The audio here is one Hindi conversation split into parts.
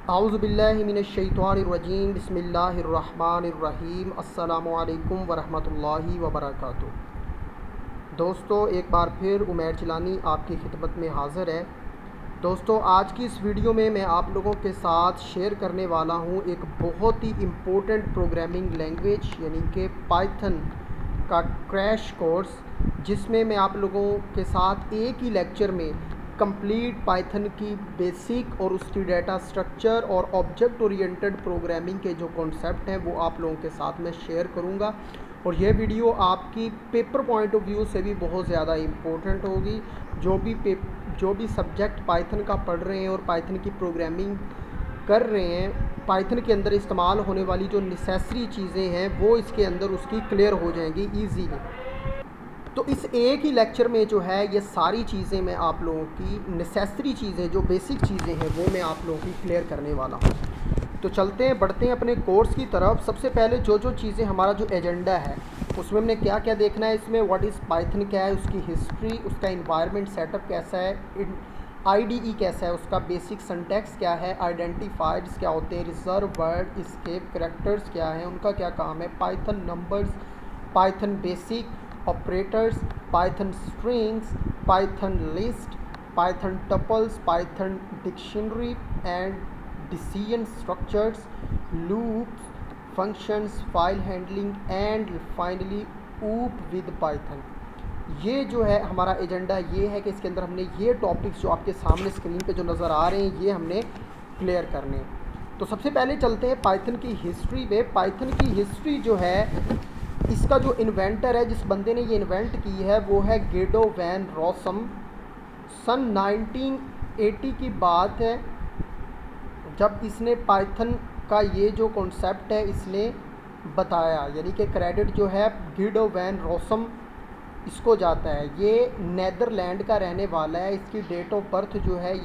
आऊज़ुबिल्लाहिमिनश्शैतानिर्रजीम बिस्मिल्लाहिर्रहमानिर्रहीम अस्सलामु अलैकुम वरहमतुल्लाहि वबरकातुहू। दोस्तों, एक बार फिर उमैर जिलानी आपकी खिदमत में हाज़िर है। दोस्तों, आज की इस वीडियो में मैं आप लोगों के साथ शेयर करने वाला हूँ एक बहुत ही इम्पोर्टेंट प्रोग्रामिंग लैंग्वेज यानी कि पाइथन का क्रैश कोर्स, जिसमें मैं आप लोगों के साथ एक ही लेक्चर में कंप्लीट पाइथन की बेसिक और उसकी डाटा स्ट्रक्चर और ऑब्जेक्ट ओरिएंटेड प्रोग्रामिंग के जो कॉन्सेप्ट हैं वो आप लोगों के साथ में शेयर करूंगा। और यह वीडियो आपकी पेपर पॉइंट ऑफ व्यू से भी बहुत ज़्यादा इम्पोर्टेंट होगी। जो भी सब्जेक्ट पाइथन का पढ़ रहे हैं और पाइथन की प्रोग्रामिंग कर रहे हैं, पाइथन के अंदर इस्तेमाल होने वाली जो नेसेसरी चीज़ें हैं वो इसके अंदर उसकी क्लियर हो जाएंगी ईजीली। तो इस एक ही लेक्चर में जो है ये सारी चीज़ें मैं आप लोगों की नेसेसरी चीज़ें जो बेसिक चीज़ें हैं वो मैं आप लोगों की क्लियर करने वाला हूँ। तो चलते हैं, बढ़ते हैं अपने कोर्स की तरफ। सबसे पहले जो चीज़ें, हमारा जो एजेंडा है उसमें हमने क्या क्या देखना है। इसमें व्हाट इज़ पाइथन क्या है, उसकी हिस्ट्री, उसका इन्वायरमेंट सेटअप कैसा है, आईडीई कैसा है, उसका बेसिक सिंटैक्स क्या है, आइडेंटिफायर्स क्या होते हैं, रिजर्व वर्ड, एस्केप कैरेक्टर्स क्या है, उनका क्या काम है, Python numbers, Python basic operators, Python strings, Python list, Python tuples, Python dictionary and decision structures, loops, functions, file handling and finally ऊप विद पाइथन। ये जो है हमारा एजेंडा ये है कि इसके अंदर हमने ये टॉपिक्स जो आपके सामने स्क्रीन पे जो नज़र आ रहे हैं ये हमने क्लियर करने हैं। तो सबसे पहले चलते हैं पाइथन की हिस्ट्री पे। पाइथन की हिस्ट्री जो है, इसका जो इन्वेंटर है, जिस बंदे ने ये इन्वेंट की है वो है गेडो वैन रॉसम। सन 1980 की बात है जब इसने पाइथन का ये जो कॉन्सेप्ट है इसने बताया, यानी कि क्रेडिट जो है गेडो वैन रॉसम इसको जाता है। ये नेदरलैंड का रहने वाला है। इसकी डेट ऑफ बर्थ जो है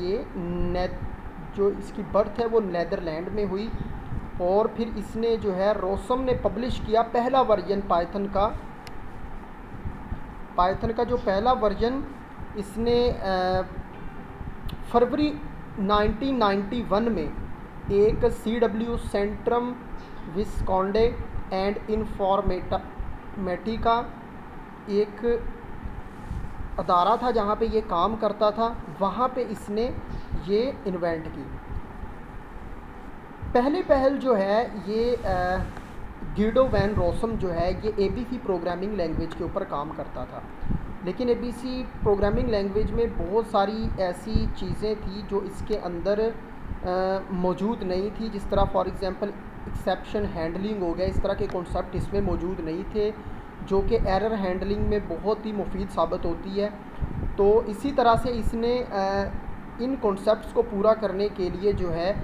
जो इसकी बर्थ है वो नेदरलैंड में हुई। और फिर इसने जो है रॉसम ने पब्लिश किया पहला वर्जन पाइथन का जो पहला वर्जन इसने फरवरी 1991 में एक CW सेंट्रम विस्कॉन्डे एंड इन्फॉर्मेटिका एक अदारा था जहाँ पे ये काम करता था, वहाँ पे इसने ये इन्वेंट की। पहले पहल जो है ये गेडो वैन रॉसम जो है ये ABC प्रोग्रामिंग लैंग्वेज के ऊपर काम करता था। लेकिन ABC प्रोग्रामिंग लैंग्वेज में बहुत सारी ऐसी चीज़ें थी जो इसके अंदर मौजूद नहीं थी, जिस तरह फॉर एग्ज़ाम्पल एक्सेप्शन हैंडलिंग हो गया। इस तरह के कॉन्सेप्ट इसमें मौजूद नहीं थे जो कि एरर हैंडलिंग में बहुत ही मुफीद साबित होती है। तो इसी तरह से इसने इन कॉन्सेप्ट्स को पूरा करने के लिए जो है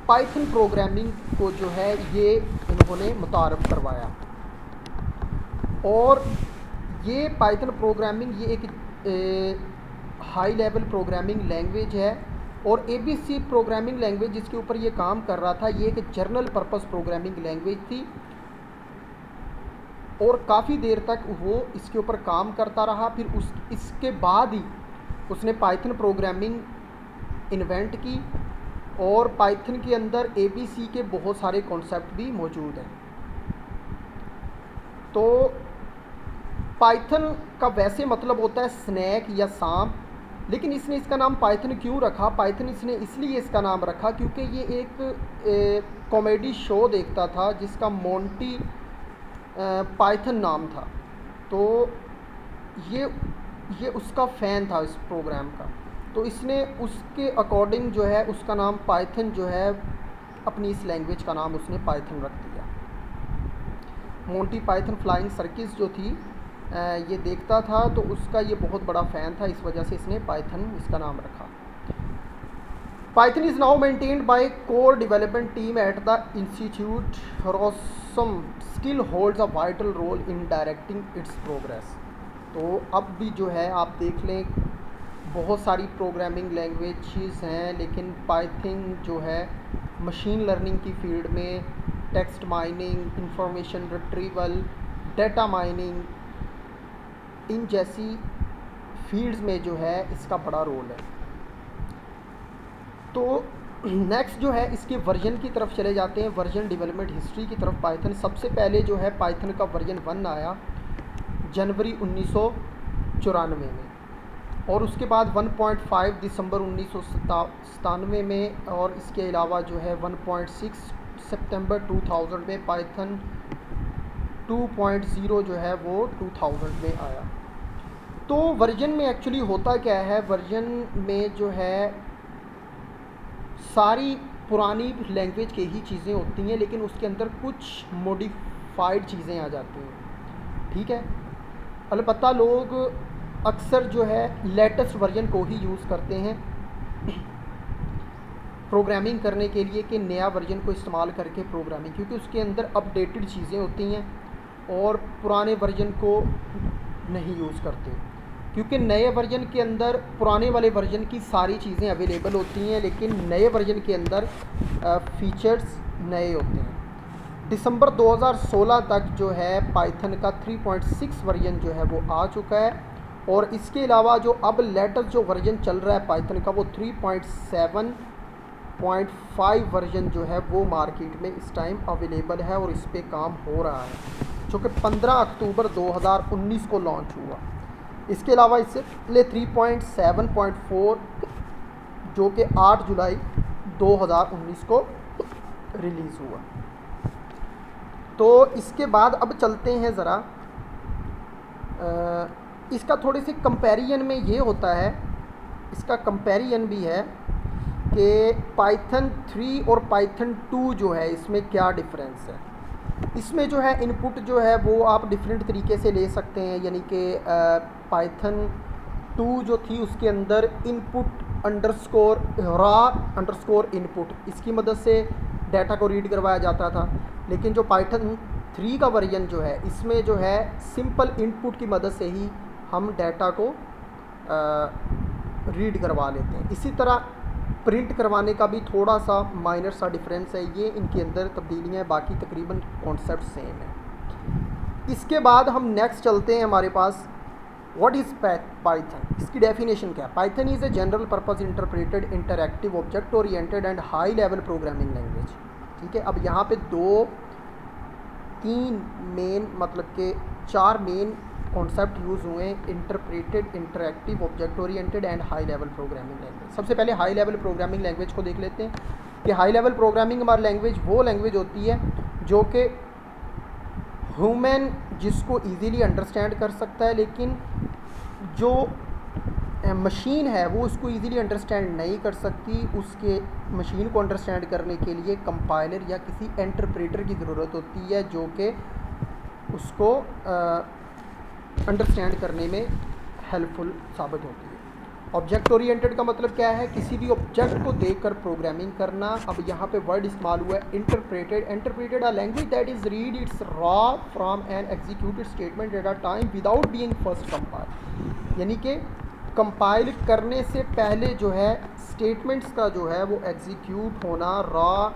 पाइथन प्रोग्रामिंग को जो है ये इन्होंने मुतारफ़ करवाया। और ये पाइथन प्रोग्रामिंग ये एक हाई लेवल प्रोग्रामिंग लैंग्वेज है। और ABC प्रोग्रामिंग लैंग्वेज जिसके ऊपर ये काम कर रहा था ये एक जनरल पर्पस प्रोग्रामिंग लैंग्वेज थी और काफ़ी देर तक वो इसके ऊपर काम करता रहा। फिर इसके बाद ही उसने पाइथन प्रोग्रामिंग इन्वेंट की और पाइथन के अंदर ABC के बहुत सारे कॉन्सेप्ट भी मौजूद हैं। तो पाइथन का वैसे मतलब होता है स्नैक या सांप, लेकिन इसने इसका नाम पाइथन क्यों रखा? पाइथन इसने इसलिए इसका नाम रखा क्योंकि ये एक कॉमेडी शो देखता था जिसका मोंटी पाइथन नाम था। तो ये उसका फ़ैन था इस प्रोग्राम का, तो इसने उसके अकॉर्डिंग जो है उसका नाम पाइथन जो है अपनी इस लैंग्वेज का नाम उसने पाइथन रख दिया। मोंटी पाइथन फ्लाइंग सर्किस जो थी ये देखता था, तो उसका ये बहुत बड़ा फ़ैन था, इस वजह से इसने पाइथन इसका नाम रखा। Python is now maintained by core development team at the institute. Rossum still holds a vital role in directing its progress. तो अब भी जो है आप देख लें बहुत सारी प्रोग्रामिंग लैंग्वेजेस हैं, लेकिन पाइथन जो है मशीन लर्निंग की फील्ड में text mining, information retrieval, data mining, इन जैसी फील्ड्स में जो है इसका बड़ा रोल है। तो नेक्स्ट जो है इसके वर्जन की तरफ चले जाते हैं, वर्जन डेवलपमेंट हिस्ट्री की तरफ। पाइथन सबसे पहले जो है पाइथन का वर्जन 1 आया जनवरी 1994 में, और उसके बाद 1.5 दिसंबर 1997 में, और इसके अलावा जो है 1.6 सितंबर 2000 में। पाइथन 2.0 जो है वो 2000 में आया। तो वर्जन में एक्चुअली होता क्या है, वर्जन में जो है सारी पुरानी लैंग्वेज के ही चीज़ें होती हैं, लेकिन उसके अंदर कुछ मॉडिफाइड चीज़ें आ जाती हैं, ठीक है। अलबत्ता लोग अक्सर जो है लेटेस्ट वर्जन को ही यूज़ करते हैं प्रोग्रामिंग करने के लिए, कि नया वर्जन को इस्तेमाल करके प्रोग्रामिंग, क्योंकि उसके अंदर अपडेटेड चीज़ें होती हैं और पुराने वर्जन को नहीं यूज़ करते, क्योंकि नए वर्जन के अंदर पुराने वाले वर्जन की सारी चीज़ें अवेलेबल होती हैं, लेकिन नए वर्जन के अंदर फीचर्स नए होते हैं। दिसंबर 2016 तक जो है पाइथन का 3.6 वर्जन जो है वो आ चुका है, और इसके अलावा जो अब लेटेस्ट जो वर्जन चल रहा है पाइथन का वो 3.7.5 वर्जन जो है वो मार्केट में इस टाइम अवेलेबल है, और इस पे काम हो रहा है, जो कि 15 अक्टूबर 2019 को लॉन्च हुआ। इसके अलावा इससे पहले 3.7.4 जो कि 8 जुलाई 2019 को रिलीज़ हुआ। तो इसके बाद अब चलते हैं ज़रा, इसका थोड़े से कंपैरिजन में ये होता है, इसका कंपैरिजन भी है कि पाइथन 3 और पाइथन 2 जो है इसमें क्या डिफरेंस है। इसमें जो है इनपुट जो है वो आप डिफरेंट तरीके से ले सकते हैं, यानी कि पाइथन 2 जो थी उसके अंदर input underscore raw underscore input, इसकी मदद से डाटा को रीड करवाया जाता था। लेकिन जो पाइथन 3 का वर्जन जो है इसमें जो है सिंपल इनपुट की मदद से ही हम डाटा को रीड करवा लेते हैं। इसी तरह प्रिंट करवाने का भी थोड़ा सा माइनर सा डिफरेंस है, ये इनके अंदर तब्दीलियाँ हैं, बाकी तकरीबन कॉन्सेप्ट सेम है। इसके बाद हम नेक्स्ट चलते हैं हमारे पास व्हाट इज़ पाइथन, इसकी डेफिनेशन क्या है। Python is a general purpose interpreted interactive object oriented and high level programming language, ठीक है। अब यहाँ पे 2-3 मेन मतलब के 4 मेन कॉन्सेप्ट यूज़ हुए, interpreted, interactive, object oriented and high level programming language. सबसे पहले हाई लेवल प्रोग्रामिंग लैंग्वेज को देख लेते हैं कि हाई लेवल प्रोग्रामिंग हमारी लैंग्वेज वो लैंग्वेज होती है जो कि ह्यूमन जिसको इजीली अंडरस्टैंड कर सकता है, लेकिन जो मशीन है वो उसको इजीली अंडरस्टैंड नहीं कर सकती। उसके मशीन को अंडरस्टैंड करने के लिए कंपाइलर या किसी इंटरप्रेटर की ज़रूरत होती है जो कि उसको अंडरस्टैंड करने में हेल्पफुल साबित होती है। ऑब्जेक्ट ओरिएंटेड का मतलब क्या है, किसी भी ऑब्जेक्ट को देखकर प्रोग्रामिंग करना। अब यहाँ पे वर्ड इस्तेमाल हुआ है interpreted. Interpreted a language that is read its raw from an executed statement at a time without being first compile, यानी कि कंपाइल करने से पहले जो है स्टेटमेंट्स का जो है वो एग्जीक्यूट होना, रॉ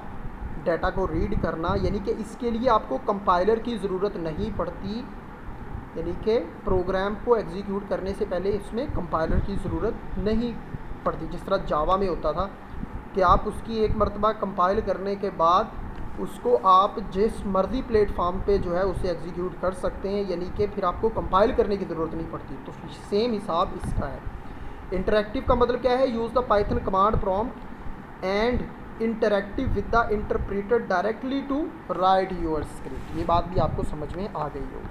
डाटा को रीड करना, यानी कि इसके लिए आपको कंपाइलर की ज़रूरत नहीं पड़ती, यानी कि प्रोग्राम को एग्जीक्यूट करने से पहले इसमें कंपाइलर की ज़रूरत नहीं पड़ती। जिस तरह जावा में होता था कि आप उसकी एक मरतबा कंपाइल करने के बाद उसको आप जिस मर्ज़ी प्लेटफॉर्म पे जो है उसे एग्जीक्यूट कर सकते हैं, यानी कि फिर आपको कंपाइल करने की ज़रूरत नहीं पड़ती। तो सेम हिसाब इसका है। इंटरैक्टिव का मतलब क्या है, use the Python command prompt and interactive with the interpreter directly to write your script. ये बात भी आपको समझ में आ गई होगी।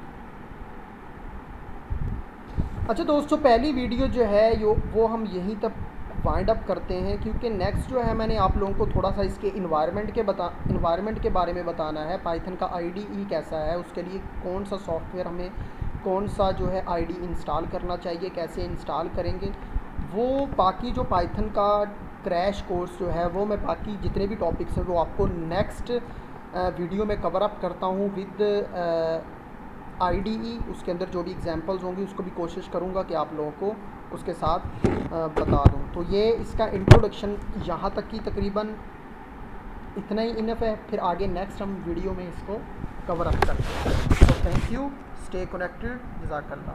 अच्छा दोस्तों, पहली वीडियो जो है वो हम यहीं तक वाइंड अप करते हैं, क्योंकि नेक्स्ट जो है मैंने आप लोगों को थोड़ा सा इसके इन्वायरमेंट के बारे में बताना है। पाइथन का आईडीई कैसा है, उसके लिए कौन सा सॉफ्टवेयर हमें कौन सा जो है आईडी इंस्टॉल करना चाहिए, कैसे इंस्टॉल करेंगे, वो बाकी जो पाइथन का क्रैश कोर्स जो है वो मैं बाकी जितने भी टॉपिक्स हैं वो आपको नेक्स्ट वीडियो में कवर अप करता हूँ विद आईडीई। उसके अंदर जो भी एग्जांपल्स होंगी उसको भी कोशिश करूँगा कि आप लोगों को उसके साथ बता दूँ। तो ये इसका इंट्रोडक्शन यहाँ तक की तकरीबन इतना ही इनफ है, फिर आगे नेक्स्ट हम वीडियो में इसको कवर अप करते हैं। तो थैंक यू, स्टे कनेक्टेड, जज़ाकल्लाह।